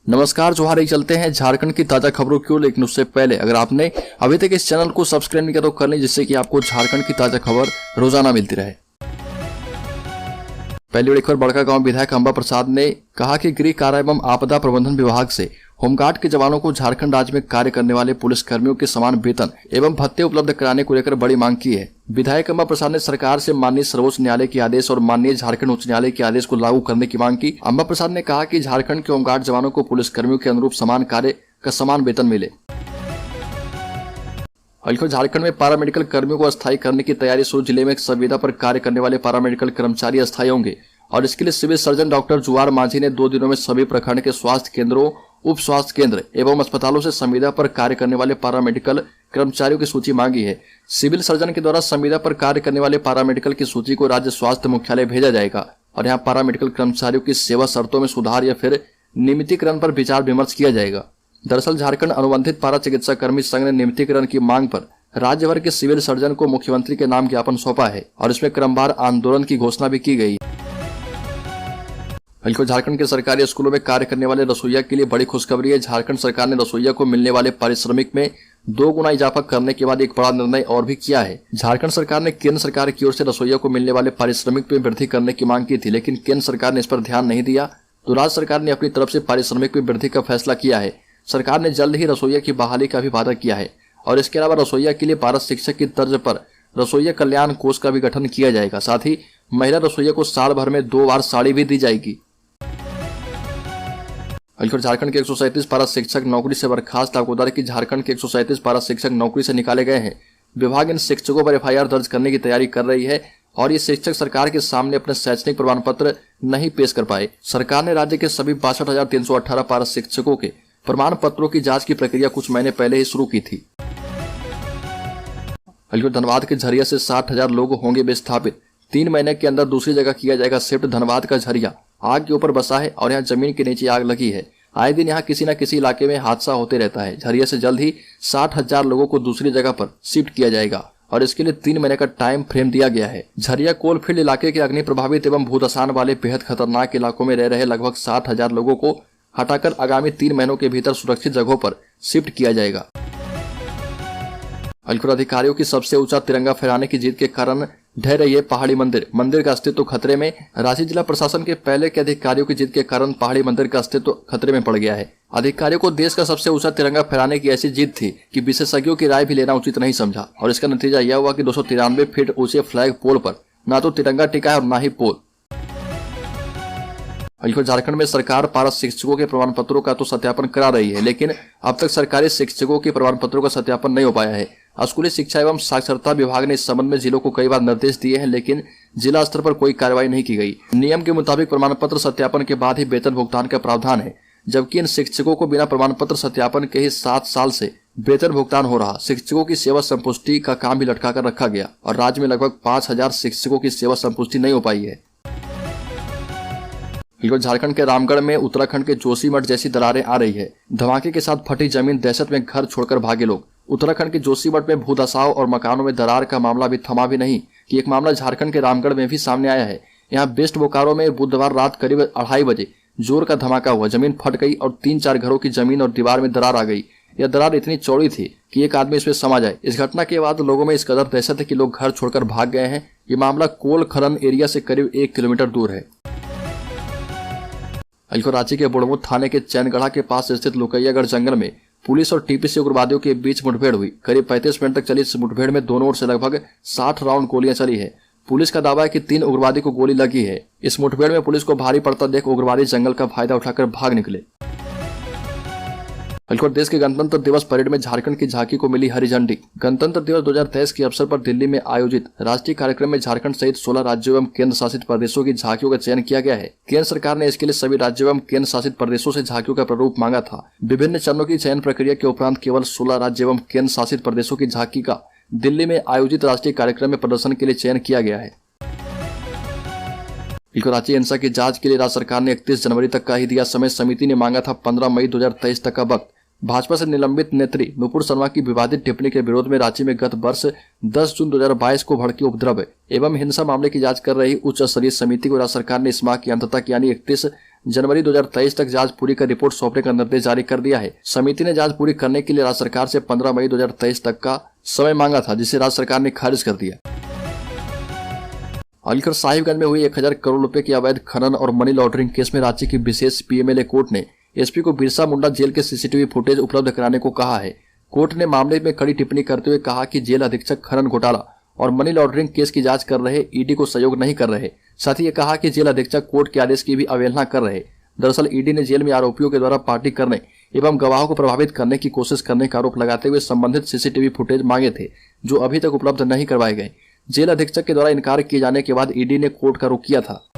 नमस्कार, जोहार ही चलते हैं झारखंड की ताजा खबरों की ओर। लेकिन उससे पहले अगर आपने अभी तक इस चैनल को सब्सक्राइब नहीं किया तो कर लें, जिससे कि आपको झारखंड की ताजा खबर रोजाना मिलती रहे। पहली बड़ी खबर, बड़कागांव विधायक अंबा प्रसाद ने कहा कि गृह कारा एवं आपदा प्रबंधन विभाग से होमगार्ड के जवानों को झारखंड राज्य में कार्य करने वाले पुलिस कर्मियों के समान वेतन एवं भत्ते उपलब्ध कराने को लेकर बड़ी मांग की है। विधायक अंबा प्रसाद ने सरकार से माननीय सर्वोच्च न्यायालय के आदेश और माननीय झारखंड उच्च न्यायालय के आदेश को लागू करने की मांग की। अंबा प्रसाद ने कहा कि झारखंड के होमगार्ड जवानों को पुलिस कर्मियों के अनुरूप समान कार्य का समान वेतन मिले। झारखंड में पारामेडिकल कर्मियों को अस्थायी करने की तैयारी शुरू। जिले में संविदा पर कार्य करने वाले पारामेडिकल कर्मचारी अस्थायी होंगे और इसके लिए सिविल सर्जन डॉक्टर जुआर मांझी ने 2 दिनों में सभी प्रखंड के स्वास्थ्य केंद्रों, उप स्वास्थ्य केंद्र एवं अस्पतालों से संविदा पर कार्य करने वाले पारामेडिकल कर्मचारियों की सूची मांगी है। सिविल सर्जन के द्वारा संविदा पर कार्य करने वाले पारामेडिकल की सूची को राज्य स्वास्थ्य मुख्यालय भेजा जाएगा और यहाँ पारामेडिकल कर्मचारियों की सेवा शर्तों में सुधार या फिर नियमितीकरण पर विचार विमर्श किया जाएगा। दरअसल झारखंड अनुबंधित पारा चिकित्सा कर्मी संघ ने नियमितीकरण की मांग पर राज्य भर के सिविल सर्जन को मुख्यमंत्री के नाम ज्ञापन सौंपा है और इसमें क्रमवार आंदोलन की घोषणा भी की गई। झारखंड के सरकारी स्कूलों में कार्य करने वाले रसोइया के लिए बड़ी खुशखबरी है। झारखंड सरकार ने रसोइया को मिलने वाले पारिश्रमिक में 2 गुना इजाफा करने के बाद एक बड़ा निर्णय और भी किया है। झारखंड सरकार ने केंद्र सरकार की ओर से रसोइया को मिलने वाले पारिश्रमिक में वृद्धि करने की मांग की थी, लेकिन केंद्र सरकार ने इस पर ध्यान नहीं दिया, तो राज्य सरकार ने अपनी तरफ से पारिश्रमिक में वृद्धि का फैसला किया है। सरकार ने जल्द ही रसोइया की बहाली का भी वादा किया है और इसके अलावा रसोइया के लिए पारा शिक्षक की तर्ज पर रसोइया कल्याण कोष का भी गठन किया जाएगा। साथ ही महिला रसोइया को साल भर में 2 बार साड़ी भी दी जाएगी। झारखंड के 137 पारा शिक्षक नौकरी से बर्खास्त। आपको बता दें कि झारखंड के 137 पारा शिक्षक नौकरी से निकाले गए हैं। विभाग इन शिक्षकों पर FIR दर्ज करने की तैयारी कर रही है और ये शिक्षक सरकार के सामने अपने शैक्षणिक प्रमाण पत्र नहीं पेश कर पाए। सरकार ने राज्य के सभी 62,318 पारा शिक्षकों के प्रमाण पत्रों की जांच की प्रक्रिया कुछ महीने पहले ही शुरू की थी। धनबाद के झरिया से 60,000 लोग होंगे विस्थापित। 3 महीने के अंदर दूसरी जगह किया जाएगा शिफ्ट। धनबाद का झरिया आग के ऊपर बसा है और यहाँ जमीन के नीचे आग लगी है। आए दिन यहाँ किसी न किसी इलाके में हादसा होते रहता है। झरिया से जल्द ही 60,000 लोगों को दूसरी जगह पर शिफ्ट किया जाएगा और इसके लिए 3 महीने का टाइम फ्रेम दिया गया है। झरिया कोलफील्ड इलाके के अग्नि प्रभावित एवं भूदशान वाले बेहद खतरनाक इलाकों में रह रहे लगभग 60,000 लोगों को हटाकर आगामी 3 महीनों के भीतर सुरक्षित जगहों पर शिफ्ट किया जाएगा। अधिकारियों की सबसे ऊंचा तिरंगा फहराने की जीत के कारण ढह रही है पहाड़ी मंदिर। मंदिर का अस्तित्व खतरे में। रांची जिला प्रशासन के पहले के अधिकारियों की जीत के कारण पहाड़ी मंदिर का अस्तित्व खतरे में पड़ गया है। अधिकारियों को देश का सबसे ऊंचा तिरंगा फहराने की ऐसी जीत थी कि विशेषज्ञों की राय भी लेना उचित नहीं समझा और इसका नतीजा यह हुआ कि 293 फीट ऊंचे फ्लैग पोल पर न तो तिरंगा टिका है और न ही पोल। झारखंड में सरकार पारा शिक्षकों के प्रमाण पत्रों का तो सत्यापन करा रही है, लेकिन अब तक सरकारी शिक्षकों के प्रमाण पत्रों का सत्यापन नहीं हो पाया है। स्कूली शिक्षा एवं साक्षरता विभाग ने इस संबंध में जिलों को कई बार निर्देश दिए हैं, लेकिन जिला स्तर पर कोई कार्रवाई नहीं की गई। नियम के मुताबिक प्रमाण पत्र सत्यापन के बाद ही वेतन भुगतान का प्रावधान है, जबकि इन शिक्षकों को बिना प्रमाण पत्र सत्यापन के ही 7 साल से वेतन भुगतान हो रहा। शिक्षकों की सेवा संपुष्टि का काम भी लटका कर रखा गया और राज्य में लगभग 5,000 शिक्षकों की सेवा संपुष्टि नहीं हो पाई है। झारखंड के रामगढ़ में उत्तराखंड के जोशीमठ जैसी दरारें आ रही है। धमाके के साथ फटी जमीन, दहशत में घर छोड़कर भागे लोग। उत्तराखंड के जोशीमठ में भूदशाव और मकानों में दरार का मामला भी थमा भी नहीं कि एक मामला झारखंड के रामगढ़ में भी सामने आया है। यहाँ वेस्ट बोकारो में बुधवार रात करीब 2:30 बजे जोर का धमाका हुआ। जमीन फट गई और 3-4 घरों की जमीन और दीवार में दरार आ गई। यह दरार इतनी चौड़ी थी कि एक आदमी इसमें समा जाए। इस घटना के बाद लोगों में इस कदर दहशत है कि लोग घर छोड़कर भाग गए हैं। ये मामला कोल खरन एरिया से करीब 1 किलोमीटर दूर है। रांची के बुढ़मू थाने के चैनगढ़ा के पास स्थित लुकैयागढ़ जंगल में पुलिस और TPC उग्रवादियों के बीच मुठभेड़ हुई। करीब 35 मिनट तक चली इस मुठभेड़ में दोनों ओर से लगभग 60 राउंड गोलियां चली है। पुलिस का दावा है कि 3 उग्रवादी को गोली लगी है। इस मुठभेड़ में पुलिस को भारी पड़ता देख उग्रवादी जंगल का फायदा उठाकर भाग निकले। देश के गणतंत्र दिवस परेड में झारखंड की झांकी को मिली हरी झंडी। गणतंत्र दिवस 2023 के अवसर पर दिल्ली में आयोजित राष्ट्रीय कार्यक्रम में झारखंड सहित 16 राज्यों एवं केंद्र शासित प्रदेशों की झांकियों का चयन किया गया है। केंद्र सरकार ने इसके लिए सभी राज्यों एवं केंद्र शासित प्रदेशों से झांकियों का प्रारूप मांगा था। विभिन्न चरणों की चयन प्रक्रिया के उपरांत केवल 16 राज्य एवं केंद्र शासित प्रदेशों की झांकी का दिल्ली में आयोजित राष्ट्रीय कार्यक्रम में प्रदर्शन के लिए चयन किया गया है। रांची हिंसा की जांच के लिए राज्य सरकार ने 31 जनवरी तक का ही दिया समय। समिति ने मांगा था 15 मई 2023 तक का वक्त। भाजपा से निलंबित नेत्री नुपुर शर्मा की विवादित टिप्पणी के विरोध में रांची में गत वर्ष 10 जून 2022 को भड़की उपद्रव एवं हिंसा मामले की जांच कर रही उच्च स्तरीय समिति को राज्य सरकार ने इस माह की अंत तक यानी 31 जनवरी 2023 तक जांच पूरी कर रिपोर्ट सौंपने का निर्देश जारी कर दिया है। समिति ने जांच पूरी करने के लिए राज्य सरकार से 15 मई 2023 तक का समय मांगा था, जिसे राज्य सरकार ने खारिज कर दिया। अलीगढ़ साहिबगंज में हुई 1000 करोड़ रुपए की अवैध खनन और मनी लॉन्ड्रिंग केस में रांची की विशेष पीएमएलए कोर्ट ने एसपी को बिरसा मुंडा जेल के सीसीटीवी फुटेज उपलब्ध कराने को कहा है। कोर्ट ने मामले में कड़ी टिप्पणी करते हुए कहा कि जेल अधीक्षक खनन घोटाला और मनी लॉन्ड्रिंग केस की जांच कर रहे ईडी को सहयोग नहीं कर रहे। साथ ही ये कहा कि जेल अधीक्षक कोर्ट के आदेश की भी अवहेलना कर रहे। दरअसल ईडी ने जेल में आरोपियों के द्वारा पार्टी करने एवं गवाहों को प्रभावित करने की कोशिश करने का आरोप लगाते हुए संबंधित सीसीटीवी फुटेज मांगे थे, जो अभी तक उपलब्ध नहीं करवाए गए। जेल अधीक्षक के द्वारा इनकार किए जाने के बाद ईडी ने कोर्ट का रुख किया था।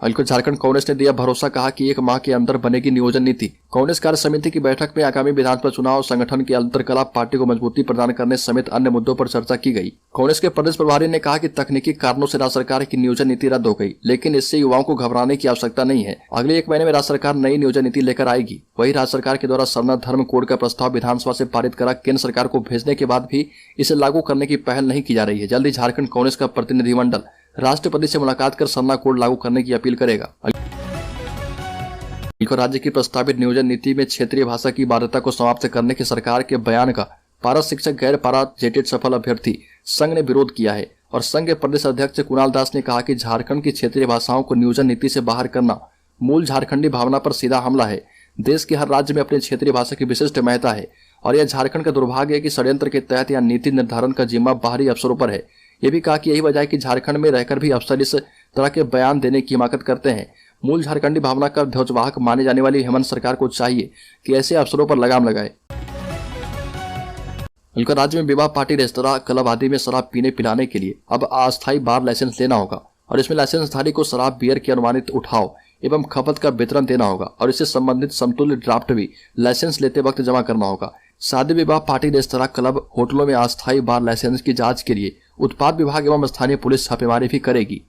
अलीगढ़ झारखंड कांग्रेस ने दिया भरोसा, कहा कि 1 माह के अंदर बनेगी नियोजन नीति। कांग्रेस कार्य समिति की बैठक में आगामी विधानसभा चुनाव, संगठन की अंतरकला, पार्टी को मजबूती प्रदान करने समेत अन्य मुद्दों पर चर्चा की गई। कांग्रेस के प्रदेश प्रभारी ने कहा कि तकनीकी कारणों से राज्य सरकार की नियोजन नीति रद्द हो गई, लेकिन इससे युवाओं को घबराने की आवश्यकता नहीं है। अगले 1 महीने में राज्य सरकार नई नियोजन नीति लेकर आएगी। वही राज्य सरकार के द्वारा सरना धर्म कोड का प्रस्ताव विधानसभा से पारित करा केंद्र सरकार को भेजने के बाद भी इसे लागू करने की पहल नहीं की जा रही है। जल्द ही झारखंड कांग्रेस का प्रतिनिधिमंडल राष्ट्रपति से मुलाकात कर सरना कोड लागू करने की अपील करेगा। राज्य की प्रस्तावित नियोजन नीति में क्षेत्रीय भाषा की बाध्यता को समाप्त करने के सरकार के बयान का पारा शिक्षक गैर पारा जेटेड सफल अभ्यर्थी संघ ने विरोध किया है और संघ के प्रदेश अध्यक्ष कुणाल दास ने कहा कि झारखंड की क्षेत्रीय भाषाओं को नियोजन नीति से बाहर करना मूल झारखंडी भावना पर सीधा हमला है। देश के हर राज्य में अपनी क्षेत्रीय भाषा की विशिष्ट महत्ता है और यह झारखंड का दुर्भाग्य है कि षड्यंत्र के तहत यह नीति निर्धारण का जिम्मा बाहरी अफसरों पर है। ये भी कहा कि यही वजह है कि झारखंड में रहकर भी अफसर इस तरह के बयान देने की हिमाकत करते हैं। मूल झारखंडी भावना का ध्वजवाहक माने जाने वाली हेमंत सरकार को चाहिए कि ऐसे अफसरों पर लगाम लगाए। अलीगढ़ राज्य में विवाह, पार्टी, रेस्तरां, क्लब आदि में शराब पीने पिलाने के लिए अब अस्थायी बार लाइसेंस लेना होगा और इसमें लाइसेंसधारी को शराब बियर की अनुमानित उठाव एवं खपत का वितरण देना होगा और इससे संबंधित समतुल्य ड्राफ्ट भी लाइसेंस लेते वक्त जमा करना होगा। शादी विवाह, पार्टी, रेस्तरां, क्लब, होटलों में अस्थायी बार लाइसेंस की जांच के लिए उत्पाद विभाग एवं स्थानीय पुलिस छापेमारी भी करेगी।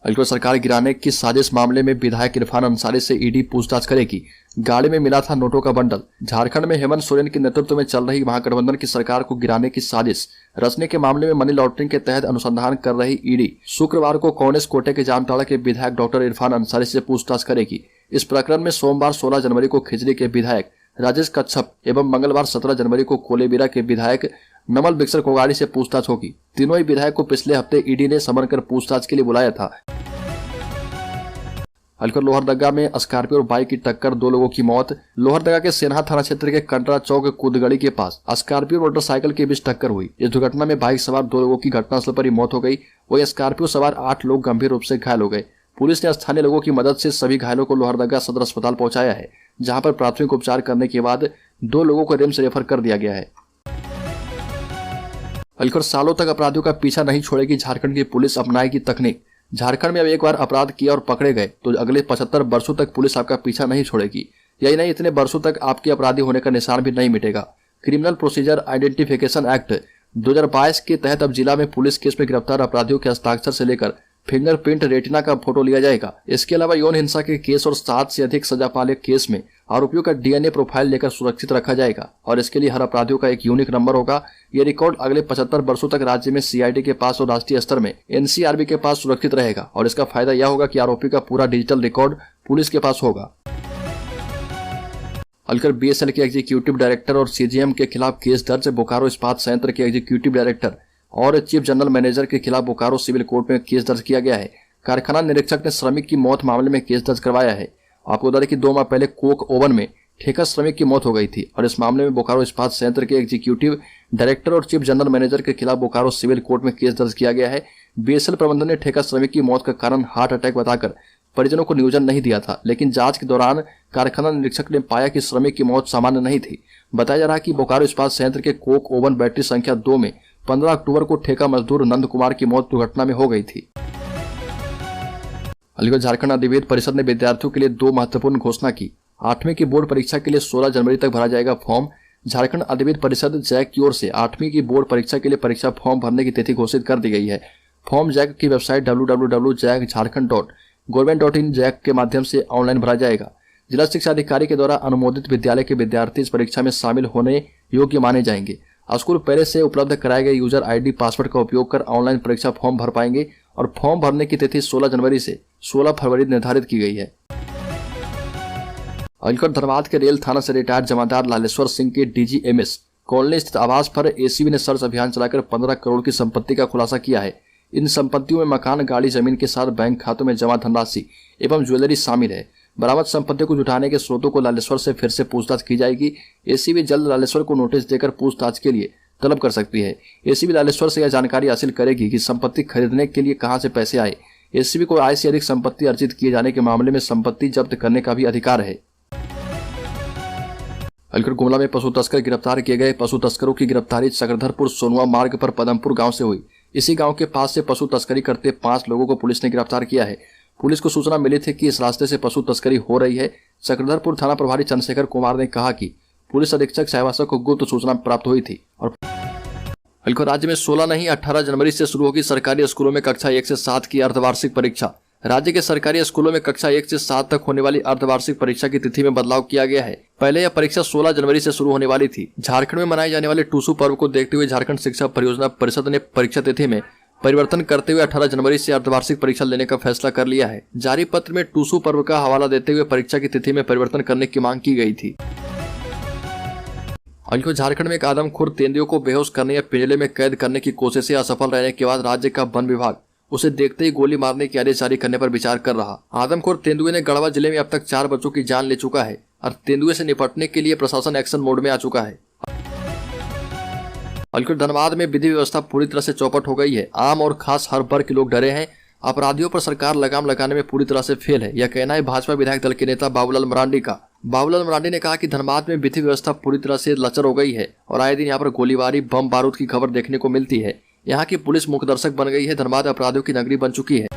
अलीगढ़ सरकार गिराने की साजिश मामले में विधायक इरफान अंसारी से ईडी पूछताछ करेगी। गाड़ी में मिला था नोटों का बंडल। झारखंड में हेमंत सोरेन के नेतृत्व में चल रही महागठबंधन की सरकार को गिराने की साजिश रचने के मामले में मनी लॉन्ड्रिंग के तहत अनुसंधान कर रही ईडी शुक्रवार को कांग्रेस कोटे के जामताड़ा के विधायक डॉक्टर इरफान अंसारी से पूछताछ करेगी। इस प्रकरण में सोमवार 16 जनवरी को खिजरी के विधायक राजेश कच्छप एवं मंगलवार 17 जनवरी को कोलेबिरा के विधायक नमल बिक्सर कोगाड़ी से पूछताछ होगी। तीनों ही विधायक को पिछले हफ्ते ईडी ने समन कर पूछताछ के लिए बुलाया था। अलीगढ़ लोहरदगा में स्कॉर्पियो और बाइक की टक्कर, 2 लोगों की मौत। लोहरदगा के सेन्हा थाना क्षेत्र के कंटरा चौक कूदगड़ी के पास स्कॉर्पियो और मोटरसाइकिल के बीच टक्कर हुई। इस दुर्घटना में बाइक सवार 2 लोगों की घटनास्थल पर ही मौत हो गई। वही स्कॉर्पियो सवार 8 लोग गंभीर रूप से घायल हो गए। पुलिस ने स्थानीय लोगों की मदद से सभी घायलों को लोहरदगा सदर अस्पताल पहुंचाया है, जहां पर प्राथमिक उपचार करने के बाद 2 लोगों को रिम्स रेफर कर दिया गया है। अलीगढ़ सालों तक अपराधियों का पीछा नहीं छोड़ेगी झारखंड की पुलिस, अपनाएगी तकनीक। झारखंड में अब एक बार अपराध किया और पकड़े गए तो अगले 75 वर्षों तक पुलिस आपका पीछा नहीं छोड़ेगी। यही नहीं, इतने वर्षों तक आपके अपराधी होने का निशान भी नहीं मिटेगा। क्रिमिनल प्रोसीजर आइडेंटिफिकेशन एक्ट 2022 के तहत अब जिला में पुलिस केस में गिरफ्तार अपराधियों के हस्ताक्षर से लेकर फिंगरप्रिंट, रेटिना का फोटो लिया जाएगा। इसके अलावा यौन हिंसा के केस और 7 से अधिक सजा पाले केस में आरोपियों का डीएनए प्रोफाइल लेकर सुरक्षित रखा जाएगा और इसके लिए हर अपराधियों का एक यूनिक नंबर होगा। ये रिकॉर्ड अगले 75 वर्षों तक राज्य में सीआईडी के पास और राष्ट्रीय स्तर में एनसीआरबी के पास सुरक्षित रहेगा और इसका फायदा यह होगा कि आरोपी का पूरा डिजिटल रिकॉर्ड पुलिस के पास होगा। अलीगढ़ बीएसएल के एग्जीक्यूटिव डायरेक्टर और सीजीएम के खिलाफ केस दर्ज। बोकारो इस्पात संयंत्र के एग्जीक्यूटिव डायरेक्टर और चीफ जनरल मैनेजर के खिलाफ बोकारो सिविल कोर्ट में केस दर्ज किया गया है। कारखाना निरीक्षक ने श्रमिक की मौत मामले में केस दर्ज करवाया है। आपको बता दें कि 2 माह पहले कोक ओवन में ठेका श्रमिक की मौत हो गई थी और इस मामले में बोकारो इस्पात संयंत्र के एग्जीक्यूटिव डायरेक्टर और चीफ जनरल मैनेजर के खिलाफ बोकारो सिविल कोर्ट में केस दर्ज किया गया है। बीएसएल प्रबंधन ने ठेका श्रमिक की मौत का कारण हार्ट अटैक बताकर परिजनों को नियोजन नहीं दिया था, लेकिन जांच के दौरान कारखाना निरीक्षक ने पाया कि श्रमिक की मौत सामान्य नहीं थी। बताया जा रहा है कि बोकारो इस्पात संयंत्र के कोक ओवन बैटरी संख्या 2 में 15 अक्टूबर को ठेका मजदूर नंद कुमार की मौत दुर्घटना में हो गई थी। अलीगढ़ झारखंड अधिवेद परिषद ने विद्यार्थियों के लिए 2 महत्वपूर्ण घोषणा की। 8वीं की बोर्ड परीक्षा के लिए 16 जनवरी तक भरा जाएगा फॉर्म। झारखंड अधिवेद परिषद जैक की ओर से 8वीं की बोर्ड परीक्षा के लिए परीक्षा फॉर्म भरने की तिथि घोषित कर दी गई है। फॉर्म जैक की वेबसाइट www.jackjharkhand.government.in जैक के माध्यम से ऑनलाइन भरा जाएगा। जिला शिक्षा अधिकारी के द्वारा अनुमोदित विद्यालय के विद्यार्थी इस परीक्षा में शामिल होने योग्य माने जाएंगे। स्कूल पहले से उपलब्ध कराए गए यूजर आईडी पासवर्ड का उपयोग कर ऑनलाइन परीक्षा फॉर्म भर पाएंगे और फॉर्म भरने की तिथि 16 जनवरी से 16 फरवरी निर्धारित की गई है। अलीगढ़ धनबाद के रेल थाना से रिटायर्ड जमादार लालेश्वर सिंह के DGMS कॉलोनी स्थित आवास पर एसीबी ने सर्च अभियान चलाकर 15 करोड़ की संपत्ति का खुलासा किया है। इन संपत्तियों में मकान, गाड़ी, जमीन के साथ बैंक खातों में जमा धनराशि एवं ज्वेलरी शामिल है। बरामद संपत्ति को जुटाने के स्रोतों को लालेश्वर से फिर से पूछताछ की जाएगी। एसीबी जल्द लालेश्वर को नोटिस देकर पूछताछ के लिए तलब कर सकती है। एसीबी लालेश्वर से यह जानकारी हासिल करेगी कि संपत्ति खरीदने के लिए कहां से पैसे आए। एसीबी को आय से अधिक संपत्ति अर्जित किए जाने के मामले में संपत्ति जब्त करने का भी अधिकार है। अलीगढ़ गुमला में पशु तस्कर गिरफ्तार किए गए। पशु तस्करों की गिरफ्तारी चक्रधरपुर सोनुआ मार्ग पर पदमपुर गांव से हुई। इसी गांव के पास से पशु तस्करी करते 5 लोगों को पुलिस ने गिरफ्तार किया है। पुलिस को सूचना मिली थी कि इस रास्ते से पशु तस्करी हो रही है। चक्रधरपुर थाना प्रभारी चंद्रशेखर कुमार ने कहा कि पुलिस अधीक्षक सहवासा को गुप्त सूचना प्राप्त हुई थी। और अलीगढ़ राज्य में 16 नहीं 18 जनवरी से शुरू होगी सरकारी स्कूलों में कक्षा 1 से 7 की अर्धवार्षिक परीक्षा। राज्य के सरकारी स्कूलों में कक्षा 1 से 7 तक होने वाली अर्धवार्षिक परीक्षा की तिथि में बदलाव किया गया है। पहले यह परीक्षा 16 जनवरी से शुरू होने वाली थी। झारखंड में मनाए जाने वाले टूसू पर्व को देखते हुए झारखंड शिक्षा परियोजना परिषद ने परीक्षा तिथि में परिवर्तन करते हुए 18 जनवरी से अर्धवार्षिक परीक्षा लेने का फैसला कर लिया है। जारी पत्र में टूसू पर्व का हवाला देते हुए परीक्षा की तिथि में परिवर्तन करने की मांग की गई थी। अलीगढ़ झारखंड में एक आदमखोर तेंदुओं को बेहोश करने या पिंजरे में कैद करने की कोशिशें असफल रहने के बाद राज्य का वन विभाग उसे देखते ही गोली मारने के आदेश जारी करने पर विचार कर रहा। आदमखोर तेंदुए ने गढ़वा जिले में अब तक 4 बच्चों की जान ले चुका है और तेंदुए से निपटने के लिए प्रशासन एक्शन मोड में आ चुका है। अलीगढ़ धनबाद में विधि व्यवस्था पूरी तरह से चौपट हो गई है। आम और खास हर वर्ग के लोग डरे हैं। अपराधियों पर सरकार लगाम लगाने में पूरी तरह से फेल है, यह कहना है भाजपा विधायक दल के नेता बाबूलाल मरांडी का। बाबूलाल मरांडी ने कहा कि धनबाद में विधि व्यवस्था पूरी तरह से लचर हो गई है और आए दिन यहाँ पर गोलीबारी, बम बारूद की खबर देखने को मिलती है। यहाँ की पुलिस मुखदर्शक बन गई है। धनबाद अपराधियों की नगरी बन चुकी है।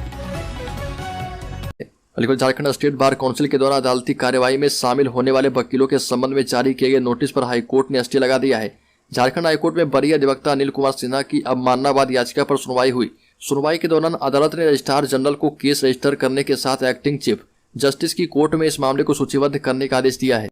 Aligarh Jharkhand state bar council के द्वारा अदालती कार्यवाही में शामिल होने वाले वकीलों के संबंध में जारी किए गए नोटिस पर हाईकोर्ट ने स्टे लगा दिया है। झारखंड हाईकोर्ट में वरीय अधिवक्ता अनिल कुमार सिन्हा की अवमाननावाद याचिका पर सुनवाई हुई। सुनवाई के दौरान अदालत ने रजिस्ट्रार जनरल को केस रजिस्टर करने के साथ एक्टिंग चीफ जस्टिस की कोर्ट में इस मामले को सूचीबद्ध करने का आदेश दिया है।